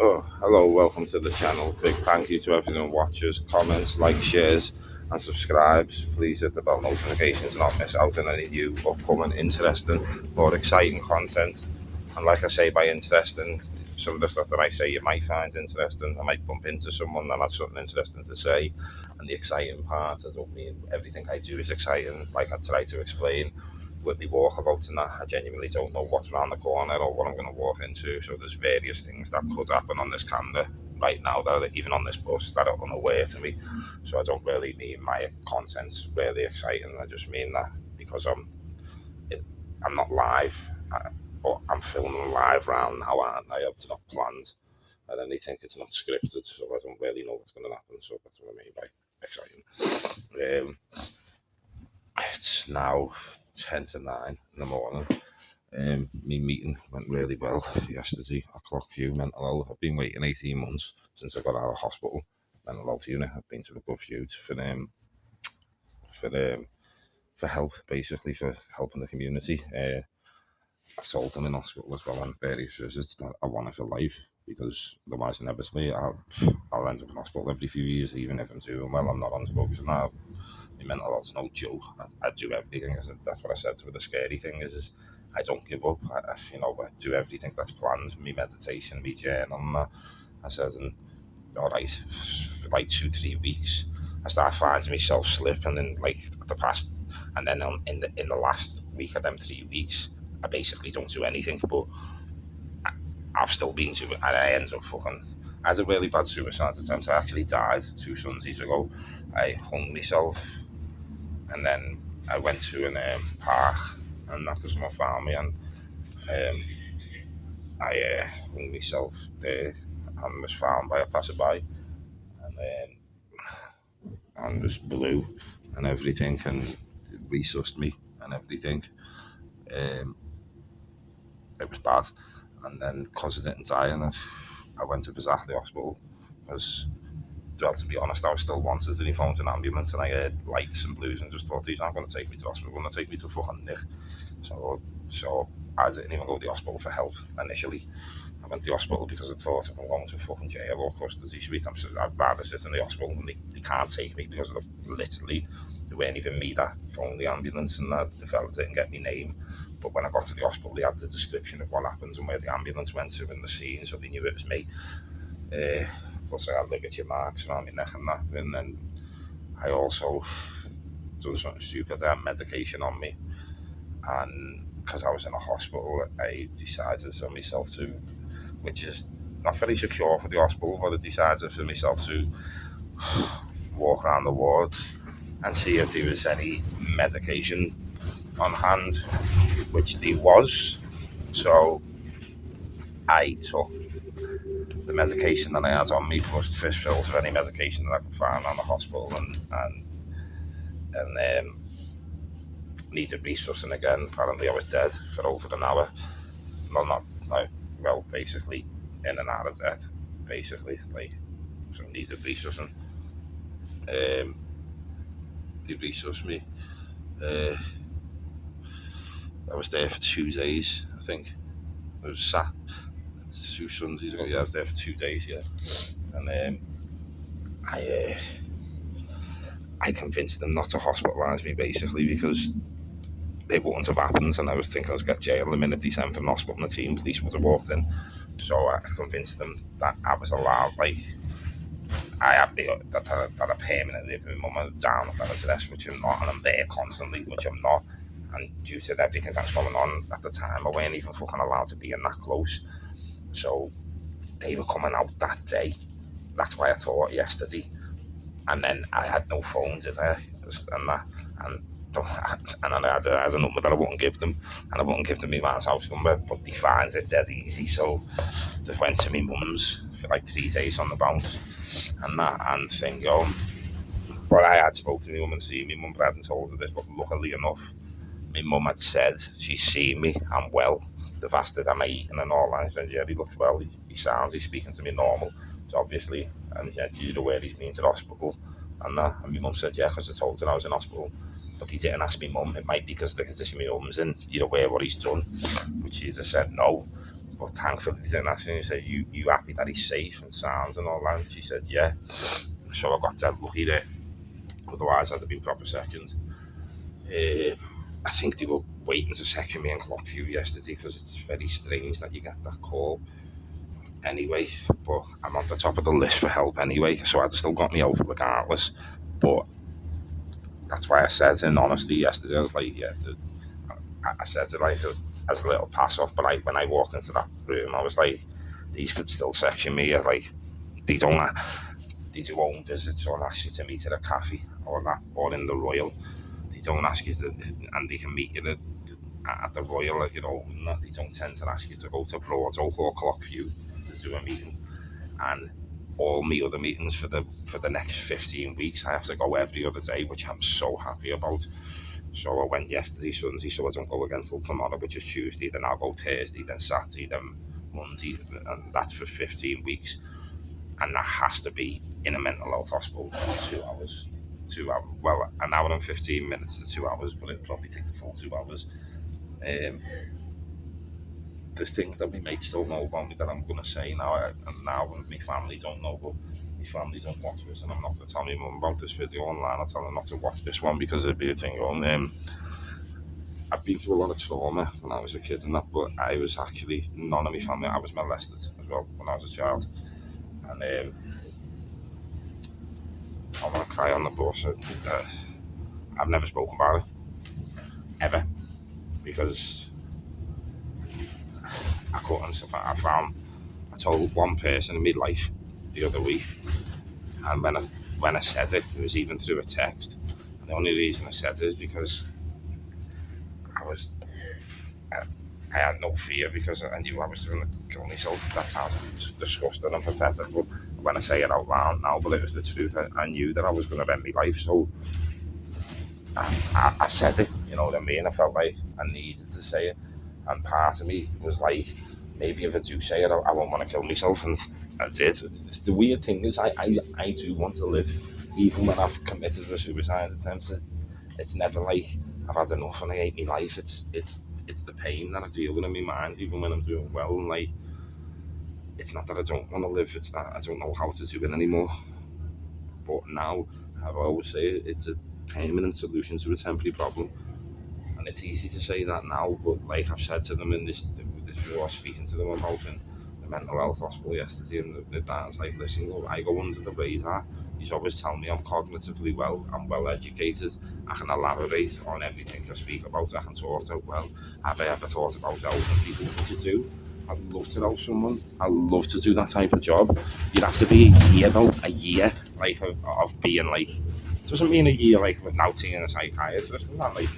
Oh, hello, welcome to the channel. Big thank you to everyone who watches, comments, likes, shares, and subscribes. Please hit the bell notifications and not miss out on any new, upcoming, interesting, or exciting content. And like I say, by interesting, some of the stuff that I say you might find interesting. I might bump into someone that has something interesting to say. And the exciting part, I don't mean everything I do is exciting, like I try to explain with me walkabout and that. I genuinely don't know what's around the corner or what I'm going to walk into. So there's various things that could happen on this camera right now that are even on this bus that are unaware to me. So I don't really mean my content's really exciting. I just mean that because I'm not live, but I'm filming live round now, aren't I? It's not planned. And then they think it's not scripted, so I don't really know what's going to happen. So that's what I mean by exciting. It's now 10 to 9 in the morning. My meeting went really well yesterday. I clocked few mental health. I've been waiting 18 months since I got out of hospital. Mental health unit. I've been to a good few for for help, basically for helping the community. I've told them in hospital as well on various visits that I want it for life because otherwise inevitably I'll end up in hospital every few years, even if I'm doing well. I'm not on drugs and that. My mental health's no joke. I do everything. That's what I said to her. The scary thing is I don't give up. I do everything that's planned. Me meditation, me journal, and that. I said, and all right, for like 2 3 weeks, I started finding myself slipping in like the past, and then in the last week of them 3 weeks, I basically don't do anything. But I've still been to it, and I end up fucking. I had a really bad suicide attempt. I actually died 2 Sundays ago. I hung myself and then I went to an park, and that was someone found me, and I hung myself there, and was found by a passerby, and was blue and everything, and resuscitated me and everything. Um, it was bad, and then because I didn't die in it, I went to Bizzachley Hospital because. Well, to be honest, I was still wanted, and he phoned an ambulance, and I heard lights and blues, and just thought he's not going to take me to hospital, going to take me to fucking Nick. So I didn't even go to the hospital for help initially. I went to the hospital because I thought if I'm going to fucking jail or custody suite, I'd rather sit in the hospital, and they can't take me because of literally it weren't even me that phoned the ambulance, and that the fella didn't get my name. But when I got to the hospital, they had the description of what happened and where the ambulance went to in the scene, so they knew it was me. Plus, I had ligature marks around my neck and that, and then I also done something stupid. I had medication on me, and because I was in a hospital, I decided for myself to, which is not very secure for the hospital, but I decided for myself to walk around the wards and see if there was any medication on hand, which there was. So I took the medication that I had on me, plus fish fills of any medication that I could find on the hospital, and needed resuscitation again. Apparently, I was dead for over an hour. Well, not like well, basically in and out of death, basically like so needed resuscitation. They resuscitated me. Uh, I was there for 2 days, I think. I was sat 2 Sundays ago. Yeah, I was there for 2 days. Yeah, and I I convinced them not to hospitalise me basically because they wouldn't have happened, and I was thinking I was get jail the minute they sent from the hospital, and the team police would have walked in. So I convinced them that I was allowed, like I have that I permanently live with my mum down at that address, which I'm not, and I'm there constantly, which I'm not. And due to everything that's going on at the time, I weren't even fucking allowed to be in that close. So they were coming out that day. That's why I thought yesterday. And then I had no phones there, and that, and and I had a number that I wouldn't give them, and I wouldn't give them my man's house number, but they finds it dead easy. So they went to my mum's for like 3 days on the bounce, and that and thing going. But I had spoke to my mum and seen my mum, but I hadn't told her this. But luckily enough, my mum had said she's seen me, I'm well. They've asked her, am I eating and all that. I said, yeah, he looks well, he sounds, he's speaking to me normal. So obviously, and he said, you're aware he's been to the hospital and that. And my mum said, yeah, because I told her I was in hospital. But he didn't ask my mum, it might be because of the condition my mum's in, you're aware what he's done, which she just said no. But thankfully they didn't ask, and he said, you happy that he's safe and sound and all that? And she said, yeah. So I got that lucky there. Otherwise I'd have been proper sectioned. I think they were waiting to section me in Clockview yesterday, because it's very strange that you get that call anyway. But I'm on the top of the list for help anyway, so I'd still got me over regardless. But that's why I said in honesty yesterday, I was like, yeah, I said it like as a little pass off, but when I walked into that room, I was like, these could still section me. Like, they don't, they do home visits or ask you to meet at a cafe or that, or in the Royal. They don't ask you to, and they can meet you at the Royal at your own. They don't tend to ask you to go to Broadoak or Clockview to do a meeting. And all my other meetings for the next 15 weeks, I have to go every other day, which I'm so happy about. So I went yesterday, Sunday, so I don't go again till tomorrow, which is Tuesday. Then I'll go Thursday, then Saturday, then Monday, and that's for 15 weeks. And that has to be in a mental health hospital for 2 hours. 2 hours, well, an hour and 15 minutes to 2 hours, but it'll probably take the full 2 hours. There's things that my mates don't know about me that I'm going to say now, and now my family don't know, but my family don't watch this, and I'm not going to tell my mum about this video online. I'll tell her not to watch this one, because it'd be a thing on. I've been through a lot of trauma when I was a kid and that, but I was actually, none of my family, I was molested as well when I was a child. And I'm going to cry on the bus. I've never spoken about it, ever, because I couldn't. I told one person in my life the other week, and when I said it, it was even through a text. And the only reason I said it is because I had no fear, because I knew I was going to kill myself. That sounds disgusting and pathetic, but when I say it out loud now, but it was the truth. I knew that I was going to end my life, so I said it. You know what I mean? I felt like I needed to say it, and part of me was like, maybe if I do say it, I won't want to kill myself, and that's it. The weird thing is, I do want to live, even when I've committed a suicide attempt. It's never like I've had enough and I hate my life. It's the pain that I deal with in my mind, even when I'm doing well. And like, it's not that I don't want to live; it's that I don't know how to do it anymore. But now, I always say, it's a permanent solution to a temporary problem. And it's easy to say that now, but like I've said to them in this video, I was speaking to them about in the mental health hospital yesterday, and the dad's like, listen, look, I go under the radar. He's always telling me I'm cognitively well, I'm well educated, I can elaborate on everything I speak about, I can talk out well. Have I ever thought about helping people? What to do? I'd love to help someone. I'd love to do that type of job. You'd have to be a year though, a year, like of being like, doesn't mean a year like now seeing a psychiatrist and that, like,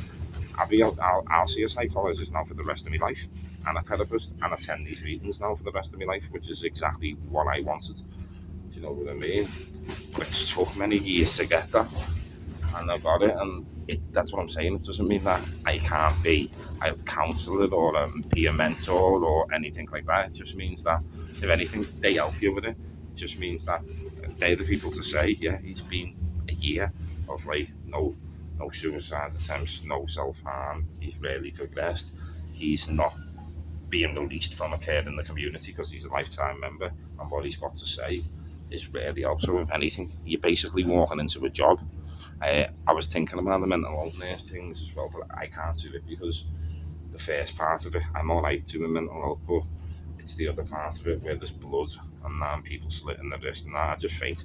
I'll see a psychologist now for the rest of my life, and a therapist, and attend these meetings now for the rest of my life, which is exactly what I wanted. Do you know what I mean? But it took many years to get that, and I got it, and that's what I'm saying. It doesn't mean that I can't be a counsellor or a peer mentor or anything like that. It just means that, if anything, they help you with it. It just means that they're the people to say, yeah, he's been a year of like no suicide attempts, no self-harm. He's really progressed. He's not being released from a care in the community because he's a lifetime member, and what he's got to say is really helpful. If anything, you're basically walking into a job. I was thinking about the mental health nurse things as well, but I can't do it because the first part of it, I'm alright doing mental health, but it's the other part of it where there's blood and people slitting the wrist and that. I just faint,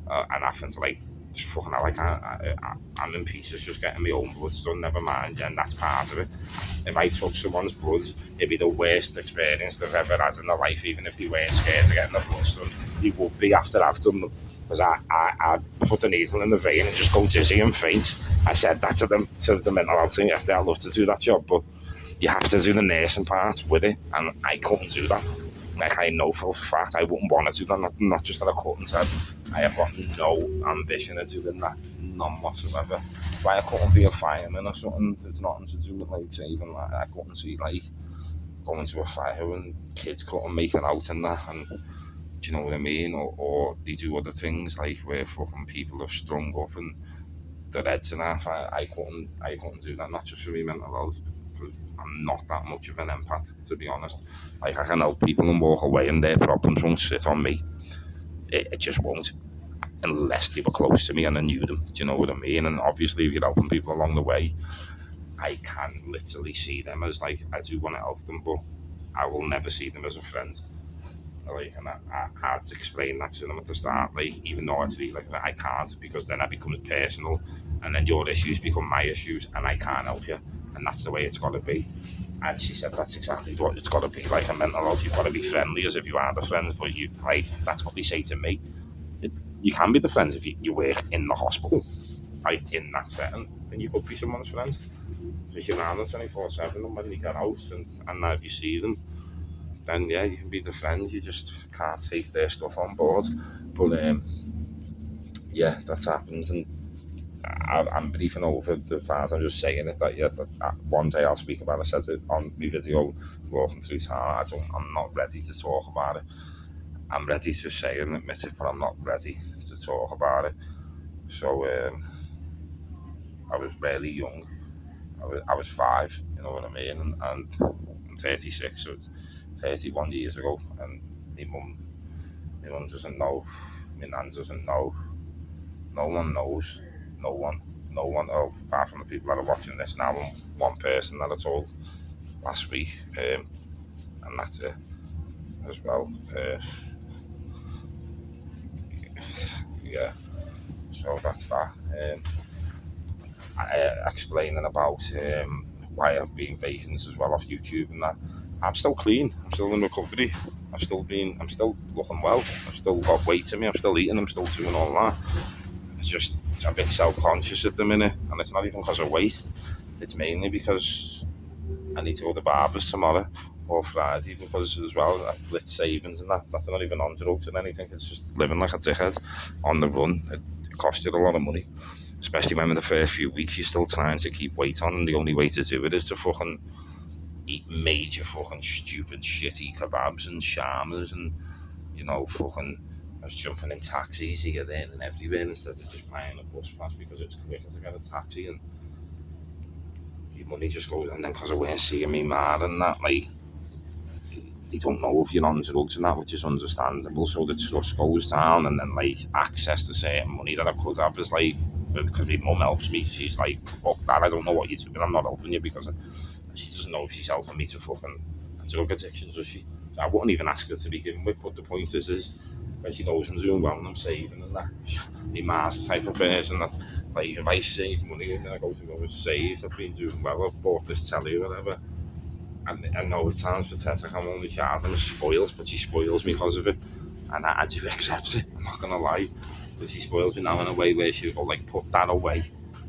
and I think like, fucking hell, like I'm in pieces just getting my own blood done, never mind, and that's part of it. If I took someone's blood, it'd be the worst experience they've ever had in their life, even if they weren't scared of getting their blood done. They would be after I've done them, because I put the needle in the vein and just go dizzy and faint. I said that to them, to the mental health thing yesterday. I'd love to do that job, but you have to do the nursing part with it, and I couldn't do that. Like, I know for a fact I wouldn't want to do that, not just that I couldn't. I have got no ambition of doing that, none whatsoever. Why I couldn't be a fireman or something, it's nothing to do with like saving. Like, I couldn't see like going to a fire and kids couldn't make it out and that, and do you know what I mean? Or they do other things like where fucking people have strung up and their heads and half. I couldn't do that, not just for me mental health. I'm not that much of an empath, to be honest. Like, I can help people and walk away, and their problems won't sit on me. It just won't, unless they were close to me and I knew them. Do you know what I mean? And obviously, if you're helping people along the way, I can literally see them as, like, I do want to help them, but I will never see them as a friend. Like, and I had to explain that to them at the start. Like, even though it's like I can't, because then that becomes personal, and then your issues become my issues, and I can't help you, and that's the way it's got to be. And she said that's exactly what it's got to be. Like, a mental health, you've got to be friendly as if you are the friends, but you, like, that's what they say to me. You can be the friends if you work in the hospital, like in that setting, then you could be someone's friend. So you're around them 24/7, and when they get out, and now if you see them, then yeah, you can be the friends. You just can't take their stuff on board. But yeah, that's happened, and I'm briefing over the fact. I'm just saying it that, yeah, that one day I'll speak about it. I said it on my video walking through town. I'm not ready to talk about it. I'm ready to say and admit it, but I'm not ready to talk about it. So I was really young. I was 5, you know what I mean, and I'm 36, so it's 31 years ago, and my mum doesn't know, my nan doesn't know, no one knows, no one, oh, apart from the people that are watching this now, and one person that I told last week, and that's it as well. Yeah, so that's that. Explaining about why I've been vacant as well off YouTube and that. I'm still clean. I'm still in recovery. I'm still looking well. I've still got weight in me. I'm still eating. I'm still doing all that. It's a bit self-conscious at the minute, and it's not even because of weight. It's mainly because I need to go to the barbers tomorrow or Friday, because as well, I've lit savings and that's not even on drugs and anything. It's just living like a dickhead on the run. It costs you a lot of money, especially when in the first few weeks you're still trying to keep weight on, and the only way to do it is to fucking eat major fucking stupid shitty kebabs and shamas, and fucking I was jumping in taxis here, there and everywhere instead of just buying a bus pass because it's quicker to get a taxi, and your money just goes. And then because I weren't seeing me mad and that, like, they don't know if you're on drugs and that, which is understandable, so the trust goes down, and then, like, access to certain money that I could have is like, because my mum helps me, she's like, fuck that, I don't know what you're doing, I'm not helping you, because she doesn't know if she's helping me to fucking drug addictions, does she? So I wouldn't even ask her to begin with, but the point is when she knows I'm doing well and I'm saving and that, my ma's the type of person that, like, if I save money and then I go to go and save, I've been doing well, I've bought this telly or whatever, and I know it sounds pathetic, I'm only charging spoils, but she spoils me because of it, and I do accept it, I'm not gonna lie, but she spoils me now in a way where she'll go, like, put that away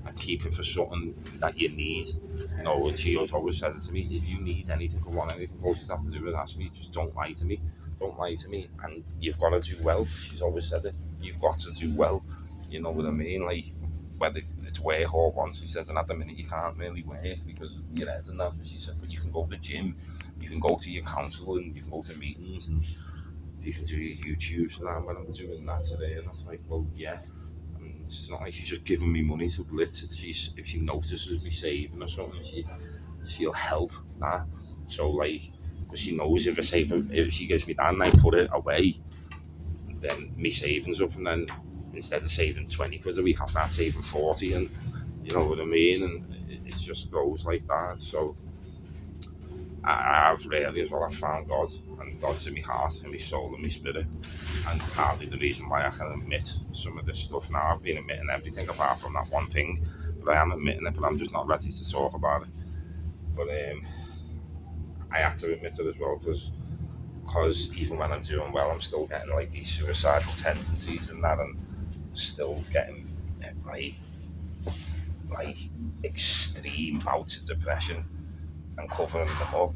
and keep it for something that you need, and she always said it to me, if you need anything or want anything, all you have to do is ask me, just don't lie to me, and you've got to do well. She's always said it, you've got to do well, you know what I mean, like, whether it's work or once, she said, and at the minute you can't really work because your head and that, she said, but you can go to the gym, you can go to your council, and you can go to meetings, and you can do your YouTube. So now when I'm doing that today, and that's like, well, yeah, and it's not like she's just giving me money to blitz. If she notices me saving or something, she'll help that. So, like, because she knows if she gives me that and I put it away, then me savings up, and then instead of saving 20 quid a week, I'll start saving 40, and you know what I mean, and it just goes like that. So I've really, as well, I've found God, and God's in my heart, in my soul, and my spirit, and partly the reason why I can admit some of this stuff now. I've been admitting everything apart from that one thing, but I am admitting it, but I'm just not ready to talk about it. But I had to admit it as well, because even when I'm doing well, I'm still getting, like, these suicidal tendencies and that, and still getting like extreme bouts of depression and covering them up.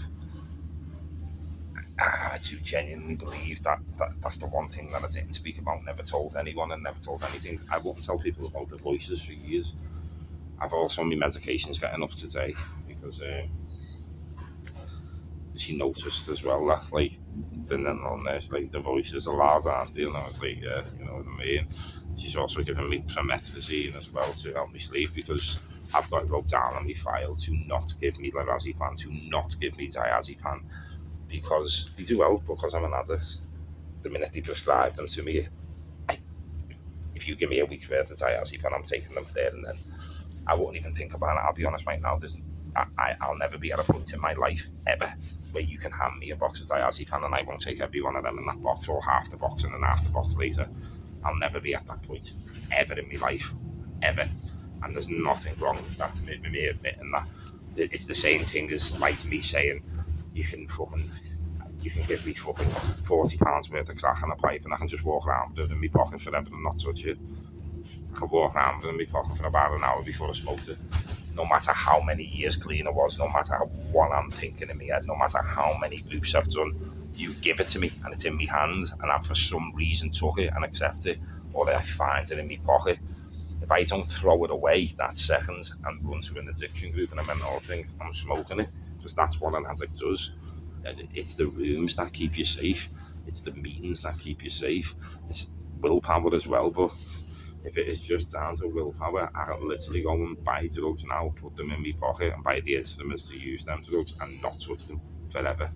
I do genuinely believe that's the one thing that I didn't speak about, never told anyone, and never told anything. I wouldn't tell people about the voices for years. I've also, my medication's getting up to date, because she noticed as well that, like, the mental nurse, like, the voices are loud, aren't they? And I was like, you know what I mean? She's also given me promethazine as well to help me sleep, because I've got it wrote down on my file to not give me lorazepam, to not give me diazepam, because they do help, because I'm an addict. The minute they prescribe them to me, if you give me a week's worth of diazepam, I'm taking them there and then. I won't even think about it. I'll be honest right now. I'll never be at a point in my life ever where you can hand me a box of diazepam and I won't take every one of them in that box, or half the box and then half the box later. I'll never be at that point ever in my life, ever. And there's nothing wrong with that, me admitting that. It's the same thing as like me saying you can give me fucking £40 worth of crack and a pipe and I can just walk around with it in my pocket forever and not touch it. I could walk around with it in my pocket for about an hour before I smoked it. No matter how many years clean I was, no matter what I'm thinking in my head, no matter how many groups I've done, you give it to me and it's in my hands and I for some reason took it and accept it, or I find it in my pocket. If I don't throw it away that second and run to an addiction group and a mental health thing, I'm smoking it, because that's what an addict does. It's the rooms that keep you safe. It's the meetings that keep you safe. It's willpower as well, but if it is just down to willpower, I can literally go and buy drugs now, put them in my pocket and buy the instruments to use them drugs and not touch them forever.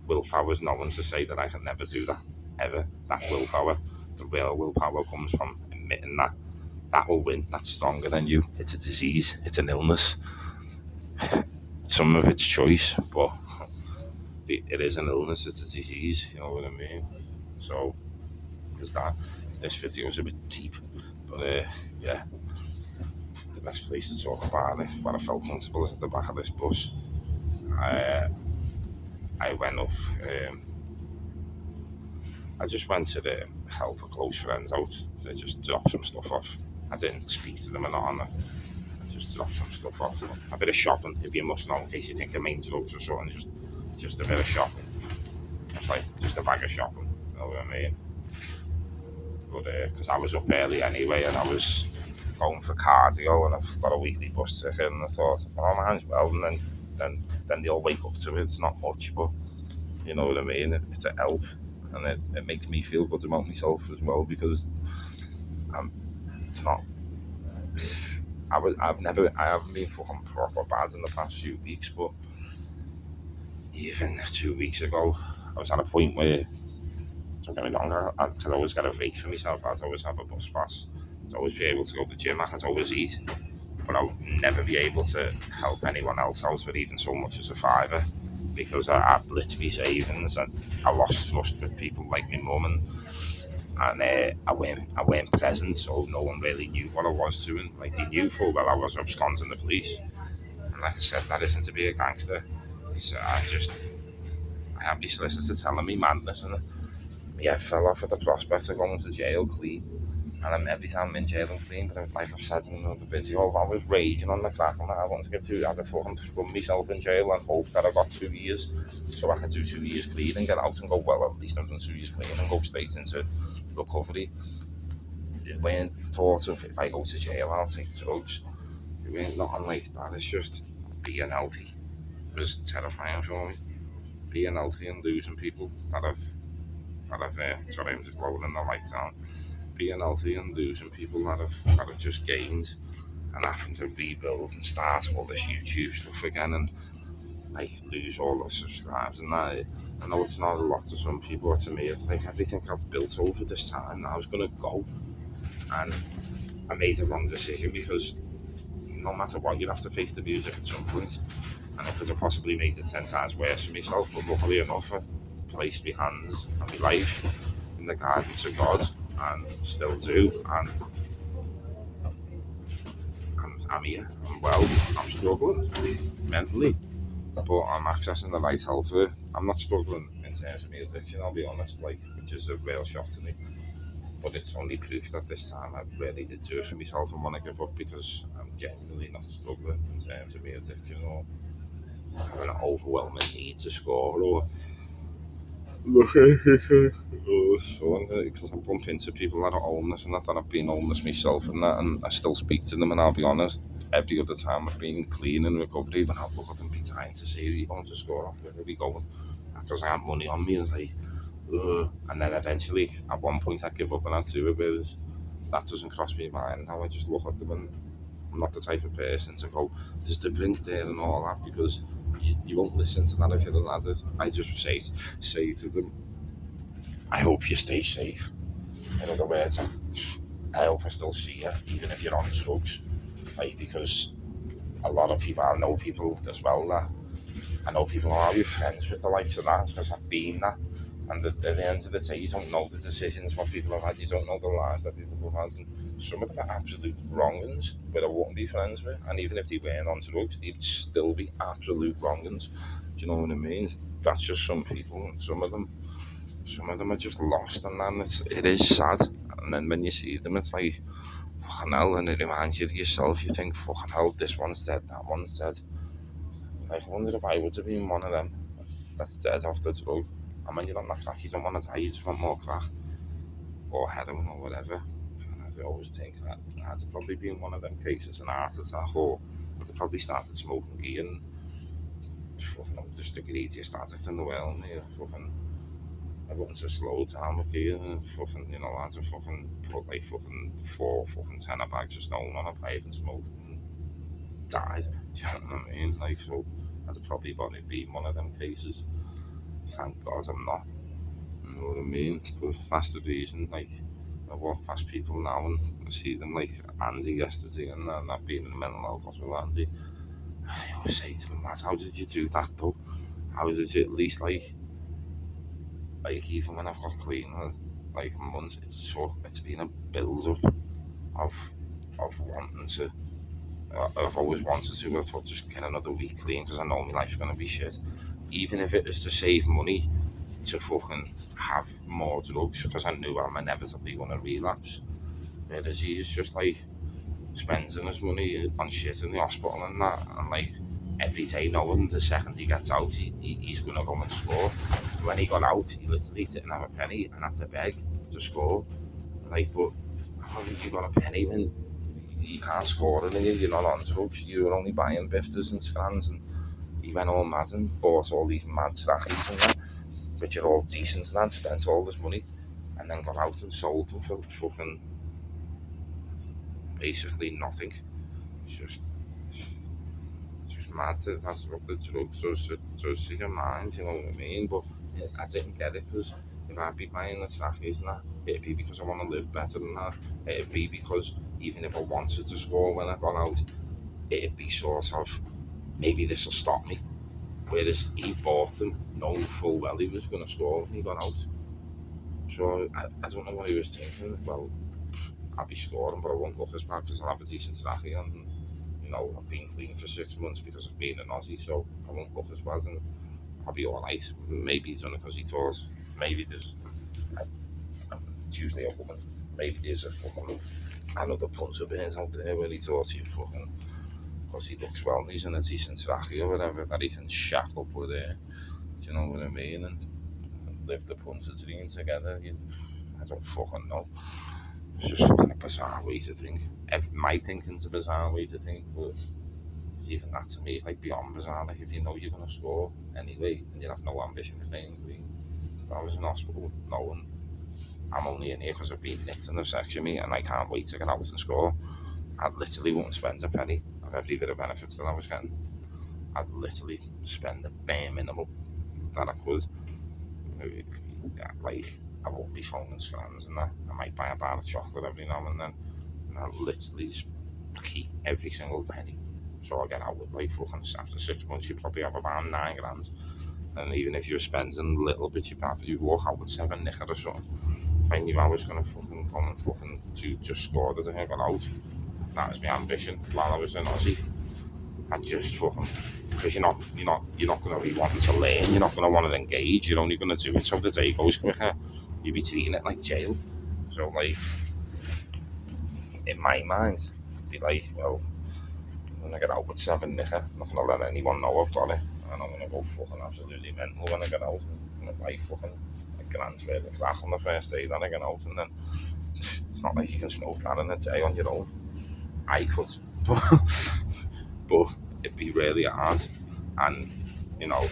Willpower is no one to say that I can never do that, ever. That's willpower. The real willpower comes from admitting that will win. That's stronger than you. It's a disease. It's an illness. Some of it's choice, but it is an illness. It's a disease. You know what I mean? So, there's that. This video is a bit deep, but yeah, the best place to talk about it, where I felt comfortable, is at the back of this bus. I went up. I just went to help a close friend out to just drop some stuff off. I didn't speak to them or not. I just dropped some stuff off. A bit of shopping, if you must know, in case you think of main drugs or something. Just a bit of shopping. It's like just a bag of shopping. You know what I mean? But because I was up early anyway, and I was going for cardio, and I've got a weekly bus ticket, and I thought, oh, might as well. And then they'll wake up to it. It's not much, but you know what I mean. It's a help, and it makes me feel good about myself as well, because it's not. I haven't been fucking proper bad in the past few weeks, but even 2 weeks ago, I was at a point where, don't get me wrong, I could always get a rate for myself. I'd always have a bus pass. I'd always be able to go to the gym. I could always eat, but I would never be able to help anyone else out with even so much as a fiver, because I blitzed my savings and I lost trust with people like my mum, and I weren't present, so no one really knew what I was doing. Like, they knew full well I was absconding the police, and like I said, that isn't to be a gangster. I had my solicitor telling me madness, and my head fell off at the prospect of going to jail clean. And every time I'm in jail and clean, but like I've said in another video, I was raging on the crack, and I wanted to get I'd fucking run myself in jail and hope that I got 2 years, so I could do 2 years clean and get out and go, well, at least I've done 2 years clean and go straight into recovery. It weren't the thought of, if I go to jail, I'll take drugs. It weren't nothing like that. It's just being healthy. It was terrifying for me. Being healthy and losing people that I've sorry, I'm just blowing the light down. Being healthy and losing people that I've just gained, and having to rebuild and start all this YouTube stuff again, and like lose all the subscribers and that. I know it's not a lot to some people, but to me it's like everything I've built over this time I was going to go, and I made a wrong decision, because no matter what, you have to face the music at some point, and I could have possibly made it 10 times worse for myself, but luckily enough I placed my hands and my life in the guidance of God, and still do, and I'm here, I'm well, I'm struggling mentally, but I'm accessing the right help for it. I'm not struggling in terms of my addiction, I'll be honest, like, which is a real shock to me, but it's only proof that this time I really did do it for myself and want to give up, because I'm genuinely not struggling in terms of my addiction, or having an overwhelming need to score, or so, because I bump into people that are homeless, and that I've been homeless myself, and I still speak to them, and I'll be honest, every other time I've been clean and recovery, when I look at them, be trying to say, are you going to score off, where are we going, because I have money on me, and like, and then eventually at one point I give up and I do it, whereas that doesn't cross my mind. Now I just look at them and I'm not the type of person to go, there's the drink there and all that, because you won't listen to that if you're an addict. I just say to them, I hope you stay safe. In other words, I hope I still see you, even if you're on drugs. Like, because a lot of people, I know people as well that, I know people who are your friends with the likes of that, because I've been that. And at the end of the day, you don't know the decisions what people have had, you don't know the lives that people have had. And some of them are absolute wrong-uns that I wouldn't be friends with. And even if they weren't on drugs, they'd still be absolute wrong-uns. Do you know what I mean? That's just some people, and some of them are just lost, and then it is sad. And then when you see them, it's like, fucking hell, and it reminds you of yourself. You think, fucking hell, this one's dead, that one's dead. Like, I wonder if I would have been one of them that's dead off the drug. And when you're on that crack, you don't want to die, you just want more crack or heroin or whatever. And I always think that I'd have probably been one of them cases, an heart attack, or I'd have probably started smoking gear and fucking, I'm just the greediest addict in the world. You know, fucking, I went into a slow time with gear and fucking, you know, I had to fucking put like fucking 10 bags of stone on a pipe and smoked and died. Do you know what I mean? Like, so I'd have probably been one of them cases. Thank God I'm not. You know what I mean? Because that's the reason. Like, I walk past people now and I see them, like Andy yesterday, and I've been in the mental health hospital. Andy, I always say to him, "Lad, how did you do that though? How did you at least like even when I've got clean, like months, it's been a build up of wanting to. I've always wanted to. I thought just get another week clean because I know my life's gonna be shit. Even if it is to save money, to fucking have more drugs, because I knew I'm inevitably gonna relapse. Whereas he's just like spending his money on shit in the hospital and that, and like every day knowing the second he gets out, he's gonna go and score. When he got out, he literally didn't have a penny and had to beg to score. Like, but how have you got a penny when you can't score and you're not on drugs? You're only buying bifters and scrans, and he went all mad and bought all these mad trackies and that, which are all decent, and spent all this money, and then got out and sold them for fucking basically nothing. It's just mad that that's what the drugs does to your mind, you know what I mean? But I didn't get it, because if I'd be buying the trackies and that, it'd be because I want to live better than that. It'd be because even if I wanted to score when I got out, it'd be sort of, maybe this will stop me. Whereas he bought them knowing full well he was going to score when he got out. So I don't know what he was thinking. Well, I'll be scoring, but I won't look as bad because I'll have a decent trackie, and you know, I've been clean for 6 months because I've been an Aussie, so I won't look as bad, and I'll be alright. Maybe he's done it because he thought, maybe there's, it's usually a woman, maybe there's a fucking another puncher burns out there where he thought he fucking, because he looks well and he's in a decent trackie or whatever, that he can shack up with it. Do you know what I mean? And live the puncher dream together. I don't fucking know. It's just fucking a bizarre way to think. My thinking's a bizarre way to think, but even that to me is like beyond bizarre. Like, if you know you're gonna score anyway and you have no ambition of staying clean. If I was in hospital knowing I'm only in here because I've been nicked in the section me and I can't wait to get out and score, I literally wouldn't spend a penny of every bit of benefits that I was getting. I'd literally spend the bare minimum that I could. Like, I won't be phoning scans and that. I might buy a bar of chocolate every now and then, and I literally just keep every single penny. So I get out with, like, fucking, after 6 months, you probably have about 9 grand. And even if you're spending little bits, you walk out with 7 knickers or something. I knew I was gonna fucking come and fucking just score the thing I got out. That was my ambition while I was in Aussie. I just fucking, because you're not gonna be wanting to learn. You're not gonna want to engage. You're only gonna do it so the day goes quicker. You'll be treating it like jail. So, like, in my mind, be like, well, when I get out with 7 knicker, I'm not going to let anyone know I've got it, and I'm going to go fucking absolutely mental when I get out, and I'm going to buy fucking a grand's worth of crack on the first day that I get out, and then it's not like you can smoke that in a day on your own. I could, but it'd be really hard, and, you know,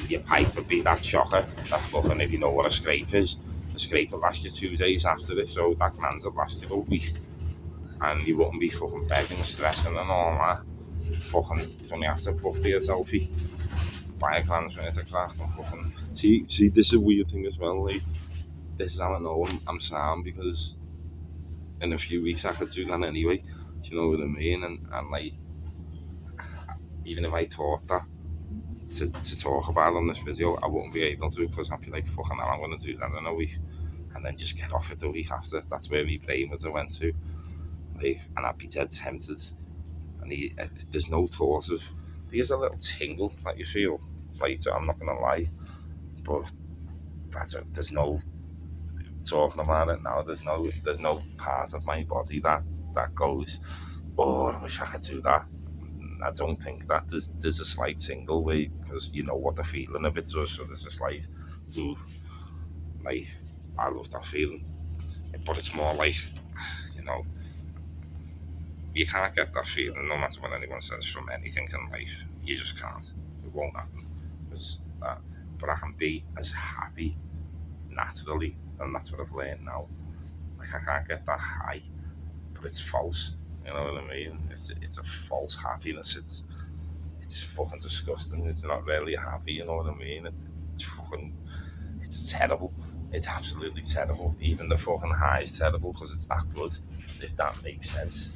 your pipe would be that shocker, that fucking, if you know what a scrape is, the scrape will last you 2 days after it, so that man's will last you a week. and you wouldn't be fucking begging, stressing and all that. Fucking, you only have to buff to your selfie, buy a Clans Furniture Craft and fucking... See, this is a weird thing as well, like, this is how I know I'm sound, because in a few weeks I could do that anyway, do you know what I mean? And like, even if I taught that to talk about on this video, I wouldn't be able to, because I'd be like, fucking hell, I'm going to do that in a week, and then just get off it the week after. That's where my brain would have went to, like, and I'd be dead tempted. And there's no thought of, there's a little tingle that you feel later, I'm not going to lie, but there's no talking about it now. There's no part of my body that goes, oh, I wish I could do that. I don't think that there's a slight tingle way, because you know what the feeling of it does. So there's a slight, ooh, like, I love that feeling, but it's more like, you know, you can't get that feeling no matter what anyone says from anything in life. You just can't. It won't happen. But I can be as happy naturally, and that's what I've learned now. Like, I can't get that high, but it's false. You know what I mean? It's a false happiness. It's fucking disgusting. It's not really happy. You know what I mean? It's terrible. It's absolutely terrible. Even the fucking high is terrible because it's that good. If that makes sense.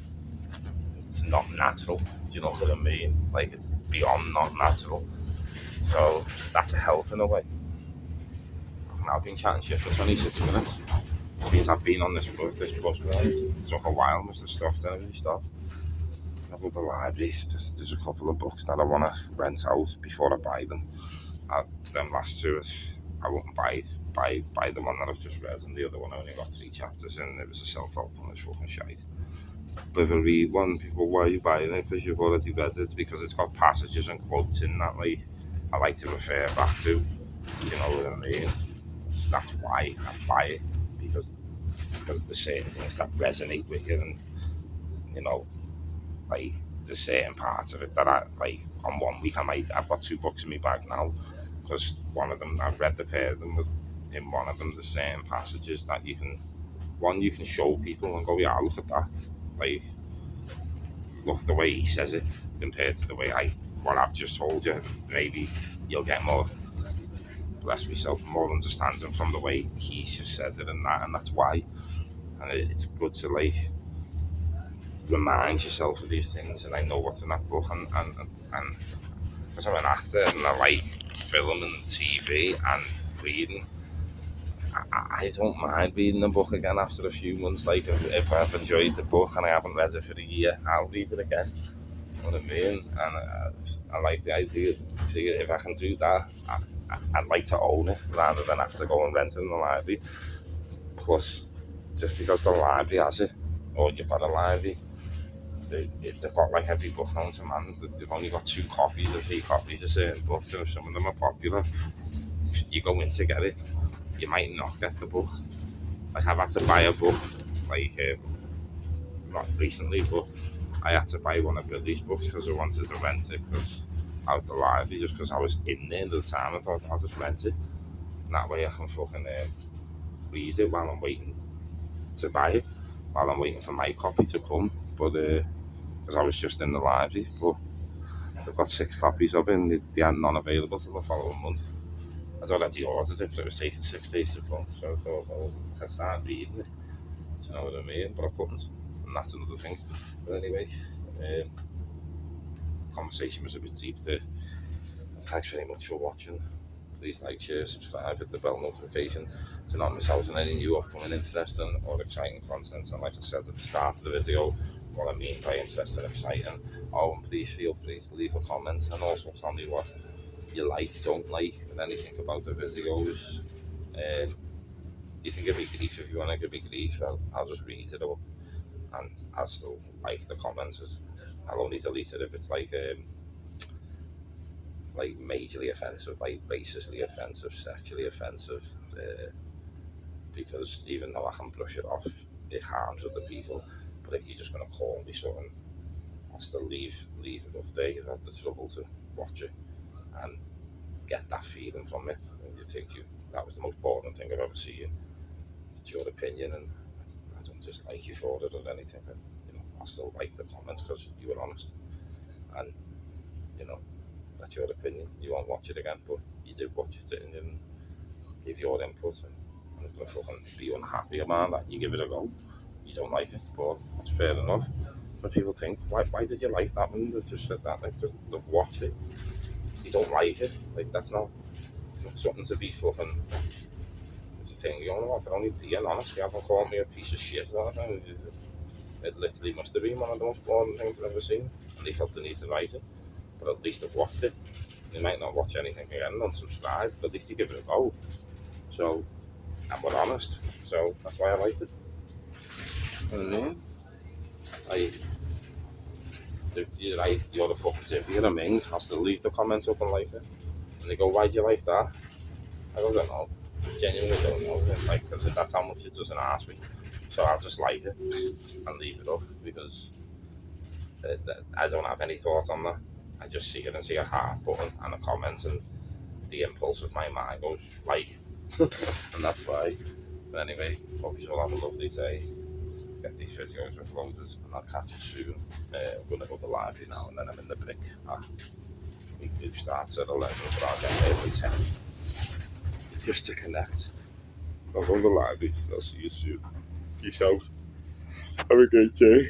It's not natural. Do you know what I mean? Like, it's beyond not natural. So that's a help in a way. I've been chatting shit for 26 minutes. It means I've been on this bus ride. It took a while, must have stuffed and everything stuff. I've got the library. There's a couple of books that I want to rent out before I buy them. Them last two, I wouldn't buy the one that I've just read, and the other one I only got 3 chapters in. It was a self-help one. It's fucking shite. But if I read one, people, why are you buying it? Because you've already read it. Because it's got passages and quotes in that, like, I like to refer back to. You know what I mean? So that's why I buy it, because there's certain things that resonate with you, and you know, like, there's certain parts of it that I like. On 1 week, I've got 2 books in my bag now, because one of them, I've read the pair of them, but in one of them there's certain passages that you can show people and go, yeah, look at that, like, look at the way he says it compared to the way what I've just told you. Maybe you'll get more, bless myself, more understanding from the way he's just said it, and that's why. And it's good to, like, remind yourself of these things. And I know what's in that book, and because I'm an actor and I like film and TV and reading, I don't mind reading the book again after a few months. Like, if I've enjoyed the book and I haven't read it for a year, I'll read it again. You know what I mean? And I like the idea. If I can do that, I'd like to own it rather than have to go and rent it in the library. Plus, just because the library has it, or you've got a library, they've got like every book known to man. They've only got 2 copies or 3 copies of certain books, and if some of them are popular, you go in to get it, you might not get the book. Like, I've had to buy a book, like, not recently, but I had to buy one of Billy's books because I wanted to rent it out the library, just because I was in there at the time. I thought, I'll just rent it, and that way I can fucking read it while I'm waiting to buy it, while I'm waiting for my copy to come. But because I was just in the library, but they've got 6 copies of it, and they had none available till the following month. I'd already ordered it, but it was taking 6 days to come, so I thought, well, I can start reading it. Do you know what I mean? But I couldn't, and that's another thing. But anyway, conversation was a bit deep there. Thanks very much for watching. Please like, share, subscribe, hit the bell notification to not miss out on any new upcoming interesting or exciting content. And like I said at the start of the video, what I mean by interesting, exciting. Oh, and please feel free to leave a comment, and also tell me what you like, don't like, and anything about the videos. You can give me grief if you want to give me grief. I'll just read it up, and I'll still like the comments. I'll only delete it if it's like majorly offensive, like racistly offensive, sexually offensive, because even though I can brush it off, it harms other people. But if you're just going to call me something, I'll still leave it up there. You have the trouble to watch it and get that feeling from it, and you think that was the most boring thing I've ever seen. It's your opinion, and I don't dislike you for it or anything. I still like the comments because you were honest, and you know that's your opinion. You won't watch it again, but you did watch it and you give your input, and I'm not gonna fucking be unhappy about that. You give it a go. You don't like it, but that's fair enough. But people think, why did you like that one? They just said that, like, just watch it. You don't like it, like it's not something to be fucking. It's a thing. You know what? They're only being honest. They haven't called me a piece of shit or anything. It literally must have been one of the most boring things I've ever seen, and they felt the need to write it. But at least they've watched it. They might not watch anything again and unsubscribe, but at least you give it a go. So, and we're honest. So that's why I liked it. You know what I mean? I, you're the fucking tip. You're a ming. I'll still leave the comments up and like it. And they go, why do you like that? I don't know. I genuinely don't know. Like, cause that's how much it doesn't ask me. So I'll just like it and leave it up because I don't have any thoughts on that. I just see it and see a heart button and a comment, and the impulse of my mind goes like, and that's why. But anyway, hope you all have a lovely day. Get these videos uploaded, and I'll catch you soon. I'm going to go to the library now, and then I'm in the brick. We do start at 11, but I'll get there for 10 just to connect. I'll go to the library. I'll see you soon. Peace out. Have a great day.